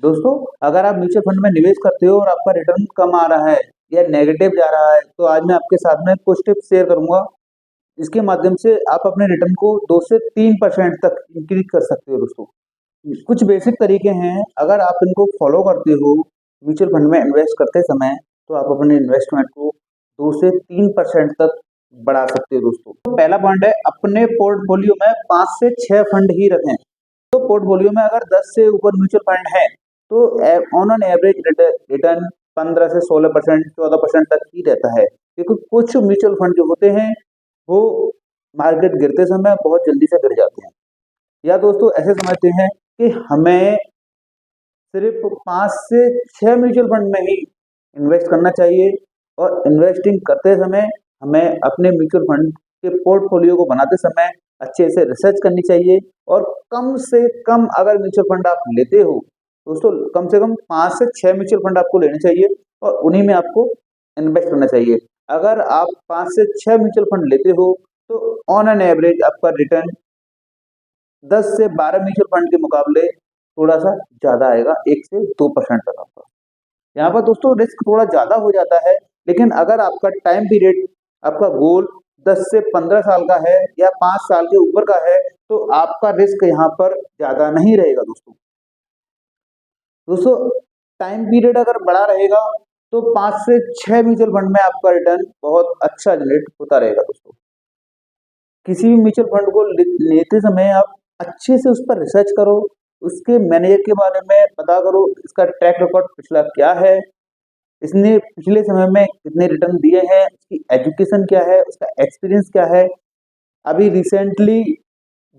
दोस्तों, अगर आप म्यूचुअल फंड में निवेश करते हो और आपका रिटर्न कम आ रहा है या नेगेटिव जा रहा है, तो आज मैं आपके साथ में कुछ टिप्स शेयर करूंगा। इसके माध्यम से आप अपने रिटर्न को 2 से 3% तक इंक्रीज कर सकते हो दोस्तों। कुछ बेसिक तरीके हैं, अगर आप इनको फॉलो करते हो म्यूचुअल फंड में इन्वेस्ट करते समय, तो आप अपने इन्वेस्टमेंट को 2 से 3% तक बढ़ा सकते हो दोस्तों। तो पहला पॉइंट है, अपने पोर्टफोलियो में 5 से 6 फंड ही रखें। तो पोर्टफोलियो में अगर 10 से ऊपर म्यूचुअल फंड है, तो ऑन एन एवरेज रिटर्न 15 से 16%, 14% तक ही रहता है। क्योंकि कुछ म्यूचुअल फंड जो होते हैं वो मार्केट गिरते समय बहुत जल्दी से गिर जाते हैं। या दोस्तों ऐसे समझते हैं कि हमें सिर्फ 5 से 6 म्यूचुअल फंड में ही इन्वेस्ट करना चाहिए, और इन्वेस्टिंग करते समय हमें अपने म्यूचुअल फंड के पोर्टफोलियो को बनाते समय अच्छे से रिसर्च करनी चाहिए। और कम से कम अगर म्यूचुअल फंड आप लेते हो दोस्तों, कम से कम 5 से 6 म्यूचुअल फंड आपको लेने चाहिए और उन्हीं में आपको इन्वेस्ट करना चाहिए। अगर आप 5 से 6 म्यूचुअल फंड लेते हो, तो ऑन एन एवरेज आपका रिटर्न 10 से 12 म्यूचुअल फंड के मुकाबले थोड़ा सा ज़्यादा आएगा, 1 से 2% तक आपका। यहाँ पर दोस्तों रिस्क थोड़ा ज़्यादा हो जाता है, लेकिन अगर आपका टाइम पीरियड, आपका गोल 10 से 15 साल का है या 5 साल के ऊपर का है, तो आपका रिस्क यहाँ पर ज़्यादा नहीं रहेगा दोस्तों। दोस्तों, टाइम पीरियड अगर बड़ा रहेगा, तो 5 से 6 म्यूचुअल फंड में आपका रिटर्न बहुत अच्छा जनरेट होता रहेगा दोस्तों। किसी भी म्यूचुअल फंड को लेते समय आप अच्छे से उस पर रिसर्च करो, उसके मैनेजर के बारे में पता करो, इसका ट्रैक रिकॉर्ड पिछला क्या है, इसने पिछले समय में कितने रिटर्न दिए हैं, उसकी एजुकेशन क्या है, उसका एक्सपीरियंस क्या है, अभी रिसेंटली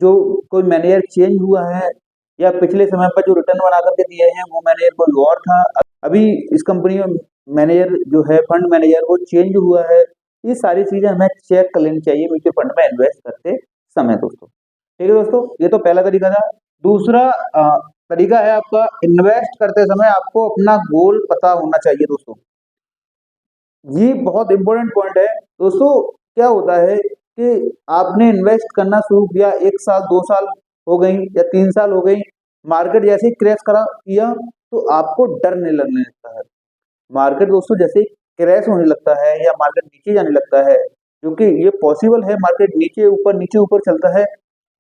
जो कोई मैनेजर चेंज हुआ है या पिछले समय पर जो रिटर्न बना करके दिए हैं वो मैनेजर कोई और था, अभी इस कंपनी में मैनेजर जो है, फंड मैनेजर, वो चेंज हुआ है। ये सारी चीजें हमें चेक कर लेनी चाहिए म्यूचुअल फंड में इन्वेस्ट करते समय दोस्तों। ठीक है दोस्तों, ये तो पहला तरीका था। दूसरा तरीका है आपका, इन्वेस्ट करते समय आपको अपना गोल पता होना चाहिए दोस्तों। ये बहुत इंपॉर्टेंट पॉइंट है दोस्तों। क्या होता है कि आपने इन्वेस्ट करना शुरू किया, 1 साल 2 साल हो गई या 3 साल हो गई, मार्केट जैसे ही क्रैश करा किया, तो आपको डर नहीं लगने लगता है। मार्केट दोस्तों जैसे ही क्रैश होने लगता है या मार्केट नीचे जाने लगता है, क्योंकि ये पॉसिबल है, मार्केट नीचे ऊपर चलता है,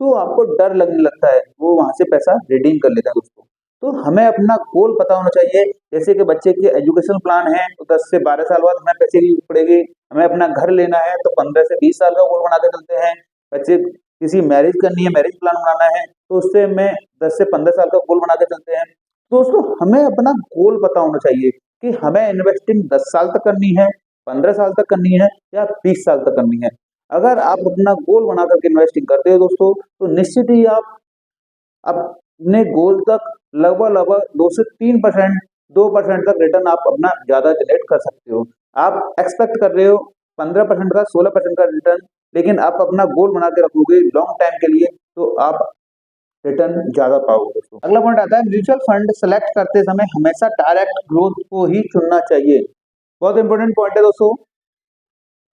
तो आपको डर लगने लगता है, वो वहां से पैसा रिडीम कर लेता है दोस्तों। तो हमें अपना गोल पता होना चाहिए। जैसे कि बच्चे के एजुकेशन प्लान है, तो 10 से 12 साल बाद हमें पैसे की जरूरत पड़ेगी। हमें अपना घर लेना है, तो 15 से 20 साल का गोल बना के चलते हैं। बच्चे किसी मैरिज करनी है, मैरिज प्लान बनाना है, तो उससे हमें 10 से 15 साल का गोल बना के चलते हैं। दोस्तों, हमें अपना गोल पता होना चाहिए कि हमें इन्वेस्टिंग 10 साल तक करनी है, 15 साल तक करनी है या 20 साल तक करनी है। अगर आप अपना गोल बना करके इन्वेस्टिंग करते हो दोस्तों, तो निश्चित ही आप अपने गोल तक लगभग 2 से 3%, 2% तक रिटर्न आप अपना ज्यादा जनरेट कर सकते हो। आप एक्सपेक्ट कर रहे हो 15% का, 16% का रिटर्न, लेकिन आप अपना गोल बना के रखोगे लॉन्ग टाइम के लिए, तो आप रिटर्न ज्यादा पाओगे दोस्तों। अगला पॉइंट आता है, म्यूचुअल फंड सेलेक्ट करते समय हमेशा डायरेक्ट ग्रोथ को ही चुनना चाहिए। बहुत इंपॉर्टेंट पॉइंट है दोस्तों।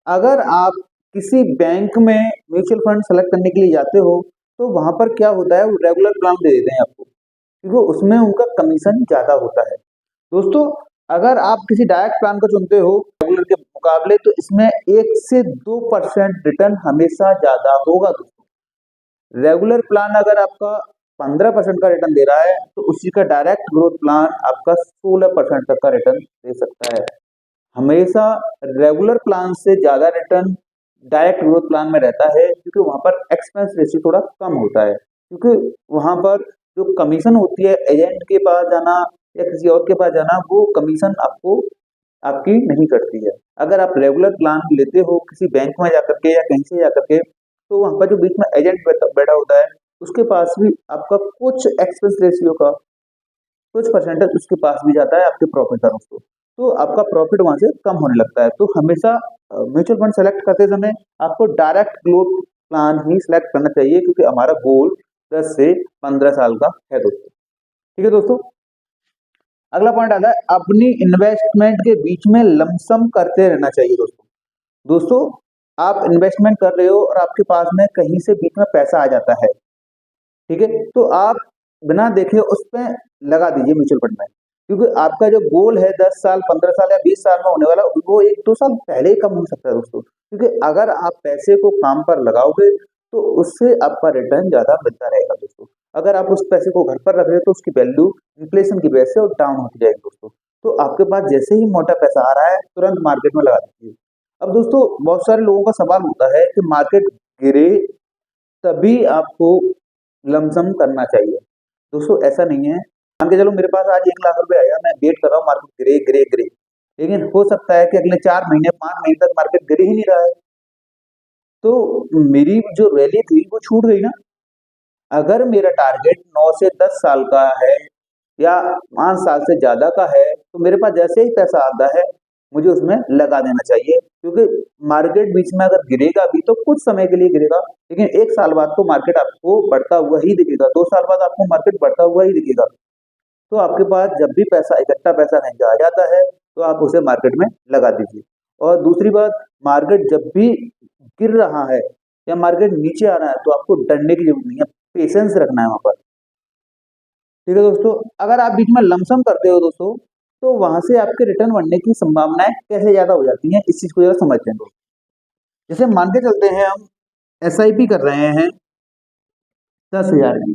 अगर आप किसी बैंक में म्यूचुअल फंड सेलेक्ट करने के लिए जाते हो, तो वहां पर क्या होता है, वो रेगुलर प्लान दे देते हैं आपको, क्योंकि उसमें उनका कमीशन ज्यादा होता है दोस्तों। अगर आप किसी डायरेक्ट प्लान को चुनते हो रेगुलर के मुकाबले, तो इसमें 1 से 2% रिटर्न हमेशा ज्यादा होगा दोस्तों। रेगुलर प्लान अगर आपका 15% का रिटर्न दे रहा है, तो उसी का डायरेक्ट ग्रोथ प्लान आपका 16% तक का रिटर्न दे सकता है। हमेशा रेगुलर प्लान से ज्यादा रिटर्न डायरेक्ट ग्रोथ प्लान में रहता है, क्योंकि वहां पर एक्सपेंस रेशियो थोड़ा कम होता है। क्योंकि वहां पर जो कमीशन होती है, एजेंट के पास जाना या किसी और के पास जाना, वो कमीशन आपको आपकी नहीं कटती है। अगर आप रेगुलर प्लान लेते हो किसी बैंक में जाकर के या कहीं से जाकर के, तो वहां पर जो बीच में एजेंट बैठा होता है, उसके पास भी आपका कुछ एक्सपेंस रेशियो का कुछ परसेंटेज उसके पास भी जाता है आपके प्रॉफिट का दोस्तों। तो आपका प्रॉफिट वहां से कम होने लगता है। तो हमेशा म्यूचुअल फंड सेलेक्ट करते समय आपको डायरेक्ट ग्रोथ प्लान ही सिलेक्ट करना चाहिए, क्योंकि हमारा गोल 10 से 15 साल का है दोस्तों। ठीक है दोस्तों, अगला पॉइंट आता है, अपनी इन्वेस्टमेंट के बीच में लमसम करते रहना चाहिए दोस्तों। दोस्तों, आप इन्वेस्टमेंट कर रहे हो और आपके पास में कहीं से बीच में पैसा आ जाता है, ठीक है, तो आप बिना देखे उस पर लगा दीजिए म्यूचुअल फंड में, क्योंकि आपका जो गोल है 10 साल, 15 साल या 20 साल में होने वाला, वो 1-2 साल पहले ही कम हो सकता है दोस्तों। क्योंकि अगर आप पैसे को काम पर लगाओगे तो उससे आपका रिटर्न ज़्यादा मिलता रहेगा दोस्तों। अगर आप उस पैसे को घर पर रख रहे हो तो उसकी वैल्यू इन्फ्लेशन की वजह से और डाउन होती जाएगी दोस्तों। तो आपके पास जैसे ही मोटा पैसा आ रहा है तुरंत मार्केट में लगा दीजिए। अब दोस्तों बहुत सारे लोगों का सवाल होता है कि मार्केट गिरे तभी आपको लमसम करना चाहिए। दोस्तों ऐसा नहीं है। मान के चलो मेरे पास आज 1 लाख रुपए आया, मैं वेट कर रहा हूँ मार्केट गिरे गिरे गिरे, लेकिन हो सकता है कि अगले 4 महीने 5 महीने तक मार्केट गिर ही नहीं रहा है, तो मेरी जो रैली थी वो छूट गई ना। अगर मेरा टारगेट 9 से 10 साल का है या 5 साल से ज़्यादा का है, तो मेरे पास जैसे ही पैसा आता है, मुझे उसमें लगा देना चाहिए। क्योंकि मार्केट बीच में अगर गिरेगा भी तो कुछ समय के लिए गिरेगा, लेकिन 1 साल बाद तो मार्केट आपको बढ़ता हुआ ही दिखेगा, 2 साल बाद आपको मार्केट बढ़ता हुआ ही दिखेगा। तो आपके पास जब भी पैसा इकट्ठा पैसा नहीं आ जाता है, तो आप उसे मार्केट में लगा दीजिए। और दूसरी बात, मार्केट जब भी गिर रहा है या मार्केट नीचे आ रहा है तो आपको डरने की जरूरत नहीं है, पेशेंस रखना है वहां पर। ठीक है दोस्तों, अगर आप बीच में लमसम करते हो दोस्तों, तो वहां से आपके रिटर्न बनने की संभावनाएं कैसे ज्यादा हो जाती हैं, इस चीज को जरा समझते हैं दोस्तों। जैसे मान के चलते हैं हम SIP कर रहे हैं 10,000 की,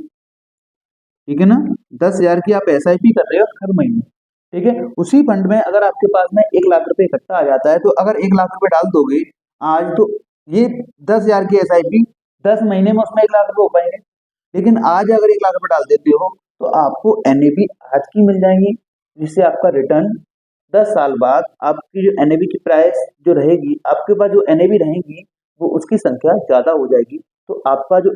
ठीक है ना। 10,000 की आप SIP कर रहे हो हर महीने, ठीक है। उसी फंड में अगर आपके पास में 1 लाख रुपए इकट्ठा आ जाता है, तो अगर 1 लाख रुपए डाल दोगे आज, तो ये 10,000 की SIP 10 महीने में उसमें 1 लाख रुपए हो पाएंगे। लेकिन आज अगर 1 लाख रुपए डाल देते हो तो आपको NAV आज की मिल जाएंगी, जिससे आपका रिटर्न 10 साल बाद आपकी जो NAV की प्राइस जो रहेगी, आपके पास जो NAV रहेगी वो उसकी संख्या ज्यादा हो जाएगी। तो आपका जो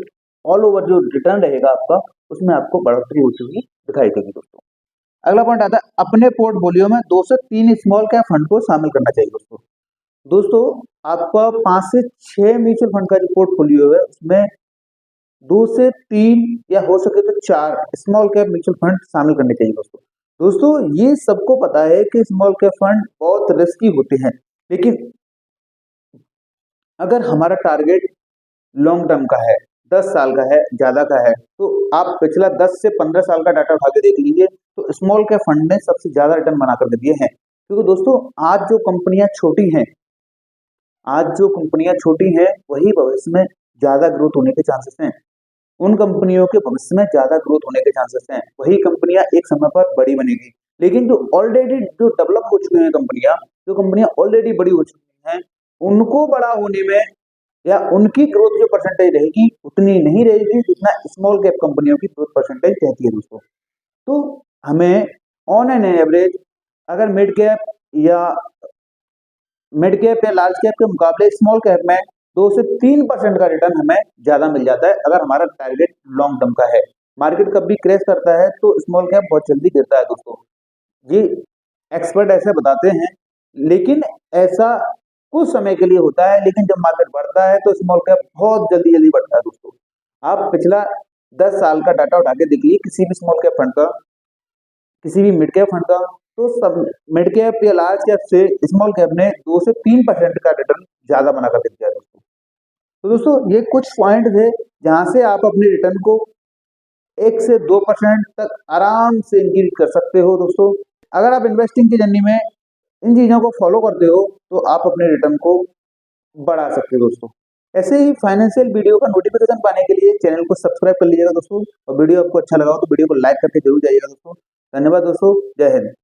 ऑल ओवर जो रिटर्न रहेगा आपका, उसमें आपको बढ़ोतरी होती हुई दिखाई देगी दोस्तों। अगला पॉइंट आता है अपने पोर्टफोलियो में 2 से 3 स्मॉल कैप फंड को शामिल करना चाहिए दोस्तों। दोस्तों आपका 5 से 6 म्यूचुअल फंड का जो पोर्टफोलियो है उसमें 2 से 3 या हो सके तो 4 स्मॉल कैप म्यूचुअल फंड शामिल करने चाहिए दोस्तों। दोस्तों ये सबको पता है कि स्मॉल कैप फंड बहुत रिस्की होते हैं, लेकिन अगर हमारा टारगेट लॉन्ग टर्म का है, 10 साल का है, ज़्यादा का है, तो आप पिछला 10 से 15 साल का डाटा उठा के देख लीजिए, तो स्मॉल कैप फंड ने सबसे ज़्यादा रिटर्न बना कर दिए हैं। क्योंकि दोस्तों आज जो कंपनियां छोटी हैं, आज जो कंपनियां छोटी हैं वही भविष्य में ज़्यादा ग्रोथ होने के चांसेस हैं। उन कंपनियों के भविष्य में ज़्यादा ग्रोथ होने के चांसेस हैं, वही कंपनियां एक समय पर बड़ी बनेगी। लेकिन जो ऑलरेडी जो डेवलप हो चुकी हैं कंपनियां, जो कंपनियां ऑलरेडी बड़ी हो चुकी हैं, उनको बड़ा होने में या उनकी ग्रोथ जो परसेंटेज रहेगी उतनी नहीं रहेगी जितना स्मॉल कैप कंपनियों की ग्रोथ परसेंटेज रहती है दोस्तों। तो हमें ऑन एन एवरेज अगर मिड कैप या लार्ज कैप के मुकाबले स्मॉल कैप में 2 से 3% का रिटर्न हमें ज्यादा मिल जाता है, अगर हमारा टारगेट लॉन्ग टर्म का है। मार्केट कभी क्रैश करता है तो स्मॉल कैप बहुत जल्दी गिरता है दोस्तों, ये एक्सपर्ट ऐसे बताते हैं। लेकिन ऐसा कुछ समय के लिए होता है, लेकिन जब मार्केट बढ़ता है तो स्मॉल कैप बहुत जल्दी जल्दी बढ़ता है दोस्तों। आप पिछला 10 साल का डाटा उठा के देखिए किसी भी स्मॉल कैप फंड का, किसी भी मिड कैप फंड का, तो सब मिड कैप या लार्ज कैप से स्मॉल कैप ने 2 से 3% का रिटर्न ज्यादा बना कर दिया है दोस्तों। तो दोस्तों ये कुछ पॉइंट थे जहां से आप अपने रिटर्न को 1 से 2% तक आराम से इंक्रीज कर सकते हो दोस्तों। अगर आप इन्वेस्टिंग की जर्नी में इन चीजों को फॉलो करते हो तो आप अपने रिटर्न को बढ़ा सकते हो दोस्तों। ऐसे ही फाइनेंशियल वीडियो का नोटिफिकेशन पाने के लिए चैनल को सब्सक्राइब कर लीजिएगा दोस्तों, और वीडियो आपको अच्छा लगा हो तो वीडियो को लाइक करके जरूर जाइएगा दोस्तों। धन्यवाद दोस्तों, जय हिंद।